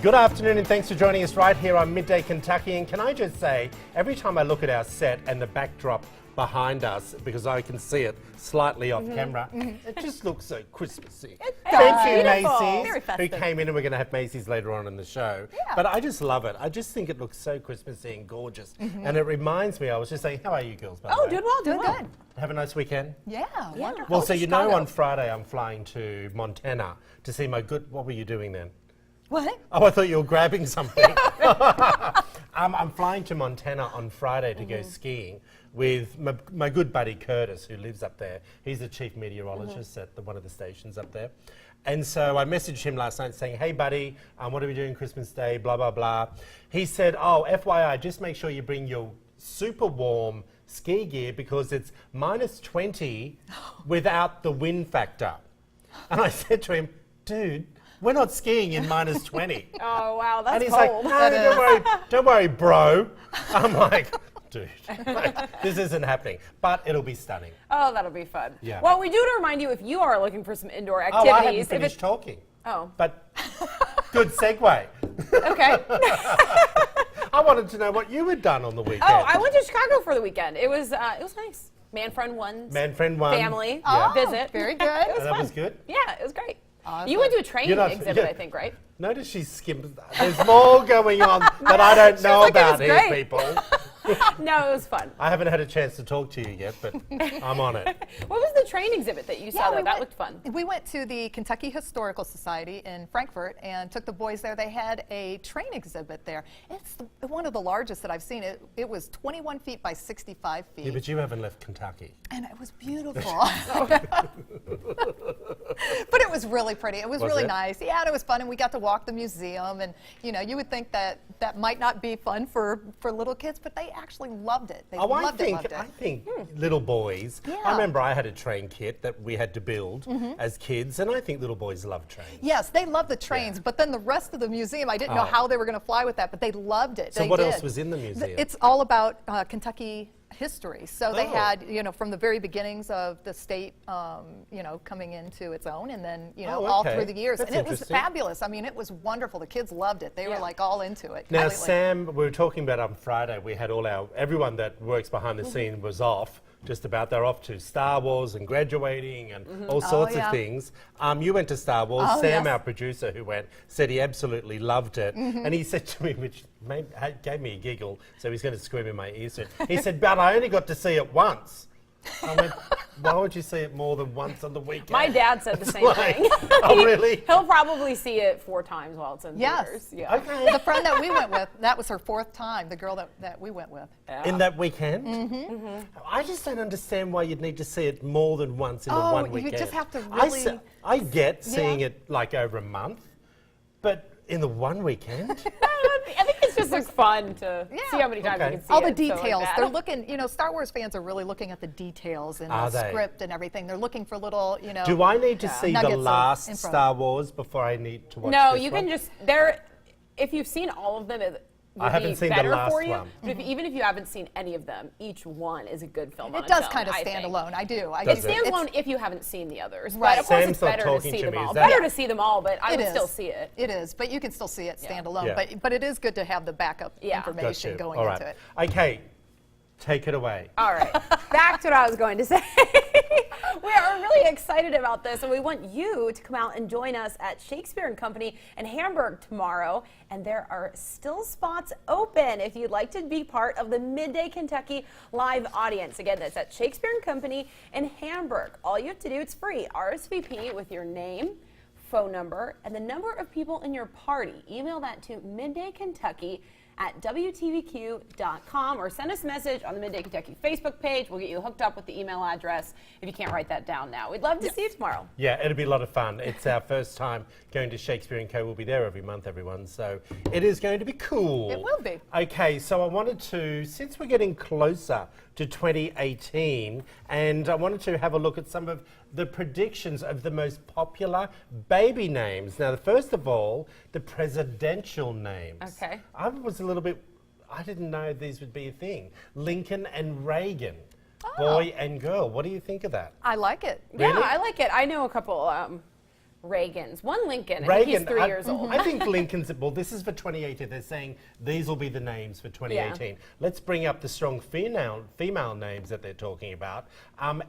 Good afternoon and thanks for joining us right here on Midday Kentucky. And can I just say, every time I look at our set and the backdrop behind us, because I can see it slightly off camera, it just looks so Christmassy. Thank you, Macy's, who came in, and we're going to have Macy's later on in the show. Yeah. But I just love it. I just think it looks so Christmassy and gorgeous. And it reminds me, I was just saying, how are you girls, by the way? Doing well, doing good. Have a nice weekend? Yeah, wonderful. Well, so you know on Friday I'm flying to Montana to see my good... What were you doing then? What? Oh, I thought you were grabbing something. I'm flying to Montana on Friday to go skiing with my good buddy Curtis, who lives up there. He's the chief meteorologist at one of the stations up there. And so I messaged him last night saying, hey, buddy, what are we doing Christmas Day, blah, blah, blah. He said, oh, FYI, just make sure you bring your super warm ski gear because it's minus 20 without the wind factor. And I said to him, dude, we're not skiing in minus 20. Oh, wow, that's and he's cold. like, no, don't worry, bro. I'm like, dude, this isn't happening. But it'll be stunning. Oh, that'll be fun. Yeah. Well, we do to remind you if you are looking for some indoor activities. Oh, I haven't finished talking. Oh. But good segue. Okay. I wanted to know what you had done on the weekend. Oh, I went to Chicago for the weekend. It was nice. Man Friend One. Family visit. Very good. It was that fun. was good? Yeah, it was great. Awesome. You went to a train exhibit, I think, right? Notice she skimmed. There's more going on that I don't know like, about it was here, great. people. No, it was fun. I haven't had a chance to talk to you yet, but I'm on it. What was the train exhibit that you saw, though? That looked fun. We went to the Kentucky Historical Society in Frankfort and took the boys there. They had a train exhibit there. It's one of the largest that I've seen. It was 21 feet by 65 feet. Yeah, but you haven't left Kentucky. And it was beautiful. But it was really pretty. It was really nice. Yeah, and it was fun, and we got to walk the museum. And you know, you would think that that might not be fun for little kids, but they actually loved it. They loved it. I think little boys. Yeah. I remember I had a train kit that we had to build as kids, and I think little boys love trains. Yes, they love the trains, but then the rest of the museum, I didn't know how they were going to fly with that, but they loved it. So what else was in the museum? It's all about Kentucky history. So they had, you know, from the very beginnings of the state, you know, coming into its own, and then, you know, all through the years. That's and it was fabulous. I mean, it was wonderful. The kids loved it. They were like all into it. Now, Sam, we were talking about on Friday, we had everyone that works behind the scene was off. Just about, they're off to Star Wars and graduating and all sorts of things. You went to Star Wars. Sam, our producer who went, said he absolutely loved it. And he said to me, which gave me a giggle, so he's going to scream in my ear soon. He said, but I only got to see it once. I went, why would you see it more than once on the weekend? My dad said the same thing. Oh, really? He'll probably see it 4 times while it's in theaters. Yeah. Okay. The friend that we went with, that was her 4th time, the girl that we went with. Yeah. In that weekend? I just don't understand why you'd need to see it more than once in the one weekend. You just have to really... I get seeing it like over a month, but in the one weekend? I think it's just like fun to see how many times you can see all the it. details. Like they're looking, you know, Star Wars fans are really looking at the details and the script and everything. They're looking for little, you know. Do I need to see the last Star Wars before I need to watch No, this you one? can just, if you've seen all of them, I haven't seen the last one. But even if you haven't seen any of them, each one is a good film on It its does own, kind of I stand think. alone. I do. It stands alone if you haven't seen the others. Right. But of course Sam's it's not better to talking see to them me, all. is that- Better to see them all, but I It would is. still see it. It is, but you can still see it stand alone. Yeah. But it is good to have the backup information going into it. Okay, take it away. All right, back to what I was going to say. We are really excited about this, and we want you to come out and join us at Shakespeare & Company in Hamburg tomorrow. And there are still spots open if you'd like to be part of the Midday Kentucky live audience. Again, that's at Shakespeare & Company in Hamburg. All you have to do, it's free, RSVP with your name, phone number, and the number of people in your party. Email that to middaykentucky@WTVQ.com or send us a message on the Midday Kentucky Facebook page. We'll get you hooked up with the email address if you can't write that down now. We'd love to see you tomorrow. Yeah, it'll be a lot of fun. It's our first time going to Shakespeare & Co. We'll be there every month, everyone, so it is going to be cool. It will be. Okay, so I wanted to, since we're getting closer to 2018, and I wanted to have a look at some of the predictions of the most popular baby names. Now, first of all, the presidential names. Okay. I was a little bit, I didn't know these would be a thing. Lincoln and Reagan. Boy and girl. What do you think of that? I like it. Yeah, Really? I like it. I know a couple Reagans. One Lincoln. I think he's 3 years old. I think Lincoln's, well, this is for 2018. They're saying these will be the names for 2018. Yeah. Let's bring up the strong female names that they're talking about.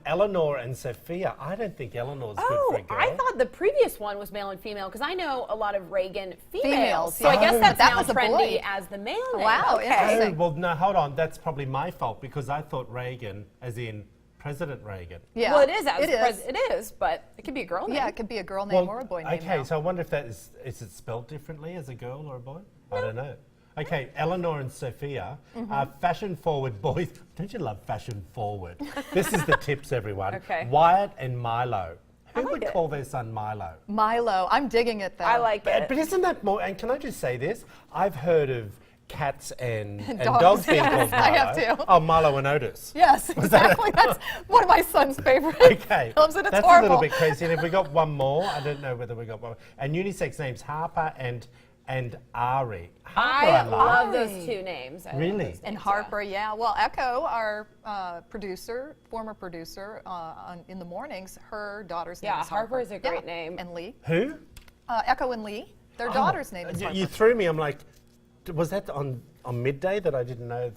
Eleanor and Sophia. I don't think Eleanor's good for a girl. I thought the previous one was male and female because I know a lot of Reagan females. Females, So I yeah. guess Oh, that's that now was a boy. trendy as the male name. Wow, Okay. interesting. Oh, well, no, hold on. That's probably my fault because I thought Reagan, as in President Reagan. Yeah. Well, it is. It is. But it could be a girl name. Yeah, it could be a girl name or a boy name. Okay, now. so I wonder if that is it spelled differently as a girl or a boy? I don't know. Okay, Eleanor and Sophia are fashion-forward boys. Don't you love fashion-forward? This is the tips, everyone. Okay. Wyatt and Milo. Who like would it. call their son Milo? Milo, I'm digging it though. I like it. But isn't that more, and can I just say this? I've heard of cats and Dogs. dogs being called Milo. I have too. Oh, Milo and Otis. Yes, exactly. That's one of my son's favorites. Okay, films, and it's that's horrible. a little bit crazy. And if we got one more, I don't know whether we got one more. And unisex names, Harper and Ari. Harper I like. love those two names. I love Really? those And names, Harper, yeah. Well, Echo, our former producer in the mornings, her daughter's name Yeah, is Harper is a great Yeah. name. And Lee. Who? Echo and Lee. Their daughter's name is You Harper. threw me. I'm like, was that on Midday that I didn't know?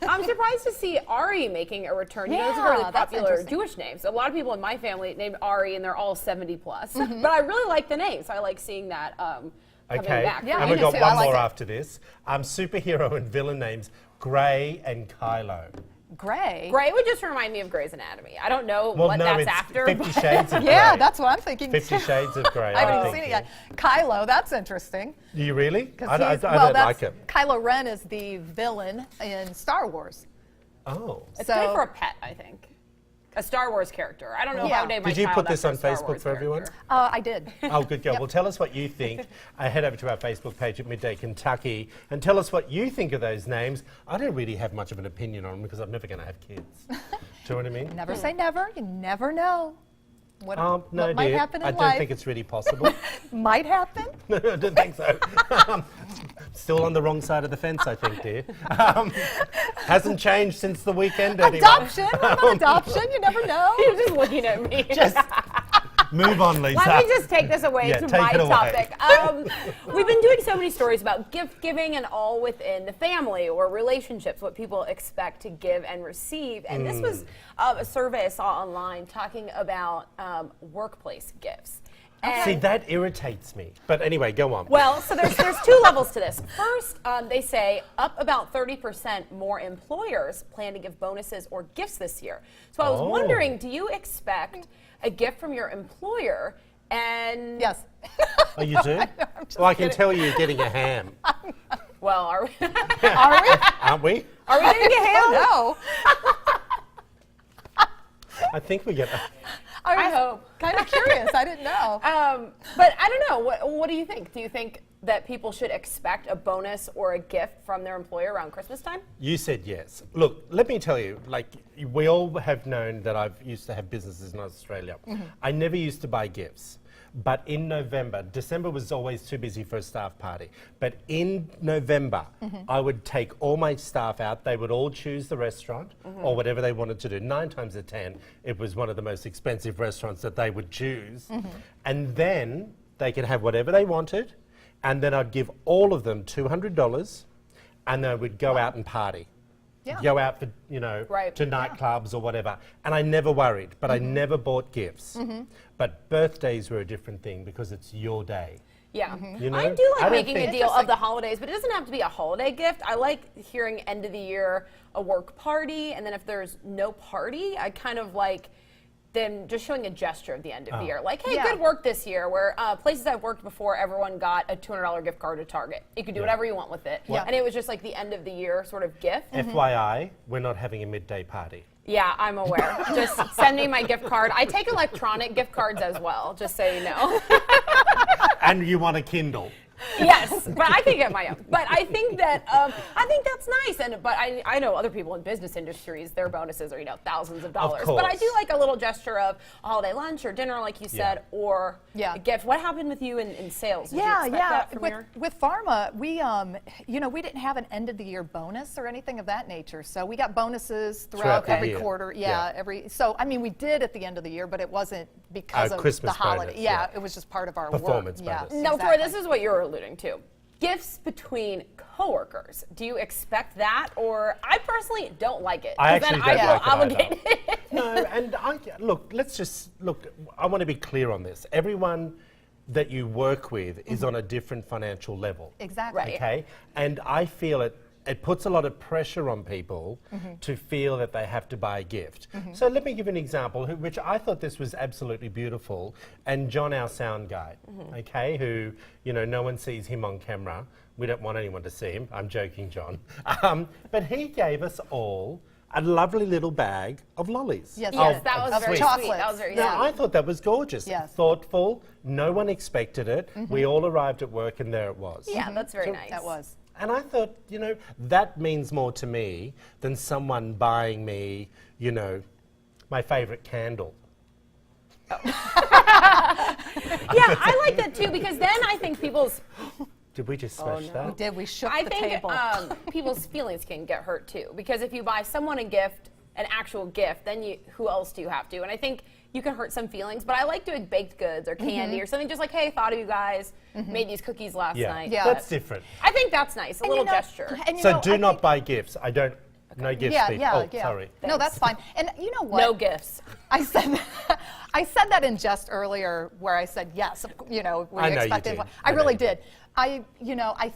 I'm surprised to see Ari making a return. You know, those are Yeah, really that's popular interesting. Jewish names. A lot of people in my family named Ari, and they're all 70 plus. Mm-hmm. But I really like the name, so I like seeing that coming Okay, back. Yeah, and me we got too. one I like more it. after this. Superhero and villain names, Gray and Kylo. Gray. Gray would just remind me of Grey's Anatomy. I don't know Well, what no, that's it's after. 50 Shades of Grey. Yeah, that's what I'm thinking. 50 too. Shades of Grey. I I'm haven't seen it thinking. yet. Kylo, that's interesting. Do you really? 'Cause I he's- don't well, like that's- it. Kylo Ren is the villain in Star Wars. Oh. It's So- good for a pet, I think. A Star Wars character. I don't know if I Yeah. would name my Did you child put this after on a Star Facebook Wars for everyone? character. I did. Oh, good girl. Well, tell us what you think. Head over to our Facebook page at Midday Kentucky and tell us what you think of those names. I don't really have much of an opinion on them because I'm never going to have kids. Do you know what I mean? Never say never. You never know what, No, what might dear. happen in I life. don't think it's really possible. Might happen. I don't think so. Still on the wrong side of the fence, I think, dear. Hasn't changed since the weekend anyway. Adoption. What about adoption? You never know. You're just looking at me. Just move on, Lisa. Let me just take this away Yeah, to take my it away. topic. We've been doing so many stories about gift giving and all within the family or relationships, what people expect to give and receive. And this was a survey I saw online talking about workplace gifts. And See, that irritates me. But anyway, go on. well, so there's two levels to this. First, they say up about 30% more employers plan to give bonuses or gifts this year. So I was Oh. wondering, do you expect a gift from your employer? And Yes. Oh, you do? Well, I can tell you're getting a ham. well, are we? Are we? Aren't we? Are we getting a ham? No. I think we get I hope. Kind of curious. I didn't know. But I don't know. What do you think? Do you think that people should expect a bonus or a gift from their employer around Christmas time? You said yes. Look, let me tell you, like, we all have known that I've used to have businesses in Australia. I never used to buy gifts. But in November, December was always too busy for a staff party. But in November, I would take all my staff out. They would all choose the restaurant or whatever they wanted to do. 9 times out of 10, it was one of the most expensive restaurants that they would choose. And then they could have whatever they wanted. And then I'd give all of them $200 and they would go out and party. Yeah. Go out for, Right. to nightclubs or whatever. And I never worried, but I never bought gifts. But birthdays were a different thing because it's your day. Yeah. You know? I do I like don't making a think- deal of the holidays, but it doesn't have to be a holiday gift. I like hearing end of the year a work party, and then if there's no party, I kind of like them just showing a gesture at the end of the year. Like, hey, Yeah. good work this year, where places I've worked before, everyone got a $200 gift card to Target. You could do whatever you want with it. Yeah. And it was just like the end of the year sort of gift. FYI, we're not having a midday party. Yeah, I'm aware. Just send me my gift card. I take electronic gift cards as well, just so you know. And you want a Kindle. Yes, but I can get my own. But I think that I think that's nice. But I know other people in business industries, their bonuses are thousands of dollars. But I do like a little gesture of a holiday lunch or dinner, like you said, or a gift. What happened with you in sales? Did you expect that from with pharma, we we didn't have an end of the year bonus or anything of that nature. So we got bonuses throughout every quarter. So I mean, we did at the end of the year, but it wasn't because of Christmas the holiday. bonus, It was just part of our performance work. bonus. Now, Troy, this is what you're alluding to. Gifts between coworkers. Do you expect that, or I personally don't like it? I actually don't feel like it obligated. No, and let's just look. I want to be clear on this. Everyone that you work with is on a different financial level. Exactly. Right. Okay, and I feel it puts a lot of pressure on people to feel that they have to buy a gift. So let me give an example, which I thought this was absolutely beautiful. And John, our sound guy, okay, who, no one sees him on camera. We don't want anyone to see him. I'm joking, John. But he gave us all a lovely little bag of lollies. Yes, that was very chocolate. sweet. That was very Now, sweet. I thought that was gorgeous. Yes. Thoughtful. No one expected it. We all arrived at work and there it was. Yeah, that's very nice. That was. And I thought, that means more to me than someone buying me, my favorite candle. Yeah, I like that too, because then I think people's Did we just smash that? We did. We shook I the think table. people's feelings can get hurt too, because if you buy someone a gift, an actual gift, then who else do you have to? And I think you can hurt some feelings, but I like doing baked goods or candy or something just like, hey, thought of you guys, made these cookies last night. Yeah. That's different. I think that's nice, a little gesture. And So do not buy gifts. I don't. No gifts, people. Sorry. No, that's fine. And you know what? No gifts. I said that in jest earlier, where I said yes. We I know you expected. did. I I know really you did. I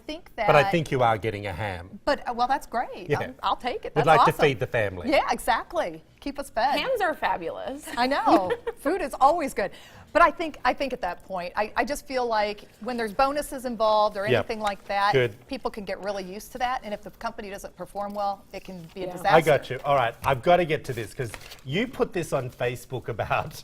think that. But I think you are getting a ham. But well, that's great. Yeah. I'll take it. We'd That's like awesome. to feed the family. Yeah, exactly. Keep us fed. Hams are fabulous. I know. Food is always good. But I think at that point, I just feel like when there's bonuses involved or anything like that, people can get really used to that. And if the company doesn't perform well, it can be a disaster. I got you. All right, I've got to get to this because you put this on Facebook about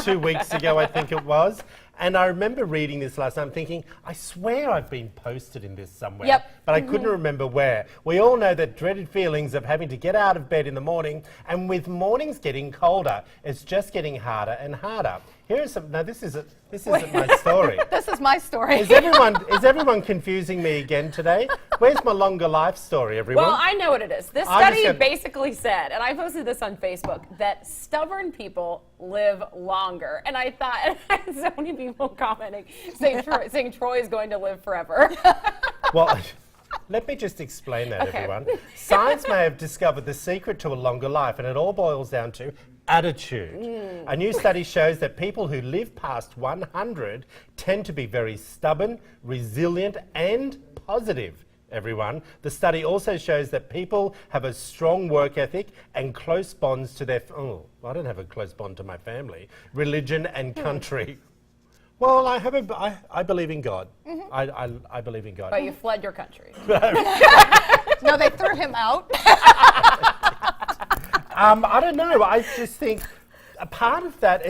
2 weeks ago, I think it was. And I remember reading this last night thinking, I swear I've been posted in this somewhere. Yep. But I couldn't remember where. We all know that dreaded feelings of having to get out of bed in the morning, and with mornings getting colder, it's just getting harder and harder. Here is some. No, this isn't my story. This is my story. Is everyone confusing me again today? Where's my longer life story, everyone? Well, I know what it is. This study basically said, and I posted this on Facebook, that stubborn people live longer. And I thought, and I had so many people commenting saying Troy is going to live forever. Well, let me just explain that, everyone. Science may have discovered the secret to a longer life, and it all boils down to attitude. A new study shows that people who live past 100 tend to be very stubborn, resilient, and positive. Everyone. The study also shows that people have a strong work ethic and close bonds to their. I don't have a close bond to my family, religion, and country. Well, I believe in God. I believe in God. But you fled your country. No, they threw him out. I don't know. I just think a part of that,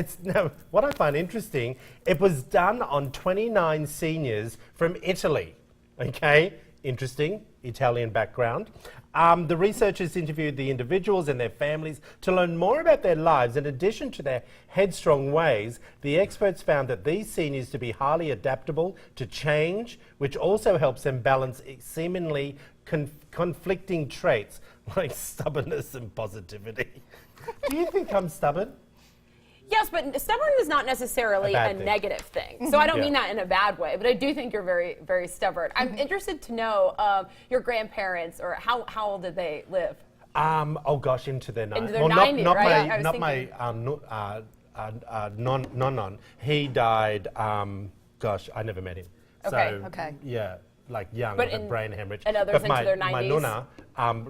what I find interesting, it was done on 29 seniors from Italy. Okay? Interesting, Italian background. The researchers interviewed the individuals and their families to learn more about their lives. In addition to their headstrong ways, the experts found that these seniors to be highly adaptable to change, which also helps them balance seemingly conflicting traits like stubbornness and positivity. Do you think I'm stubborn? Yes, but stubborn is not necessarily a negative thing. So I don't mean that in a bad way, but I do think you're very, very stubborn. I'm interested to know your grandparents, or how old did they live? Oh gosh, into their 90s. Into their 90s, right? Not my non. He died. Gosh, I never met him. Okay. So, yeah, like young, But with a brain hemorrhage. and others but into their my 90s? nonna,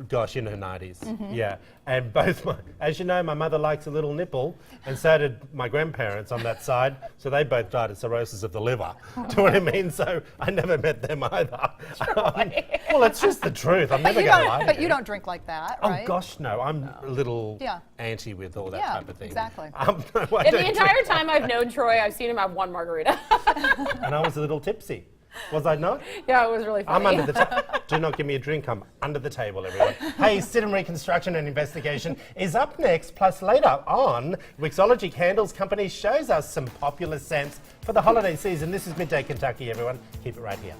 gosh, in her 90s. Yeah, and both as you know, my mother likes a little nipple, and so did my grandparents on that side. So they both died of cirrhosis of the liver. Do you know what I mean? So I never met them either. Well, it's just the truth. I'm never going to lie. But you don't drink like that, right? Oh gosh, no! I'm a little anti with all that type of thing. Exactly. In the entire time I've known Troy, I've seen him have one margarita. And I was a little tipsy. Was I not? Yeah, it was really funny. I'm under the table. Do not give me a drink. I'm under the table, everyone. Hey, Sit and Reconstruction and Investigation is up next. Plus, later on, Wixology Candles Company shows us some popular scents for the holiday season. This is Midday Kentucky, everyone. Keep it right here.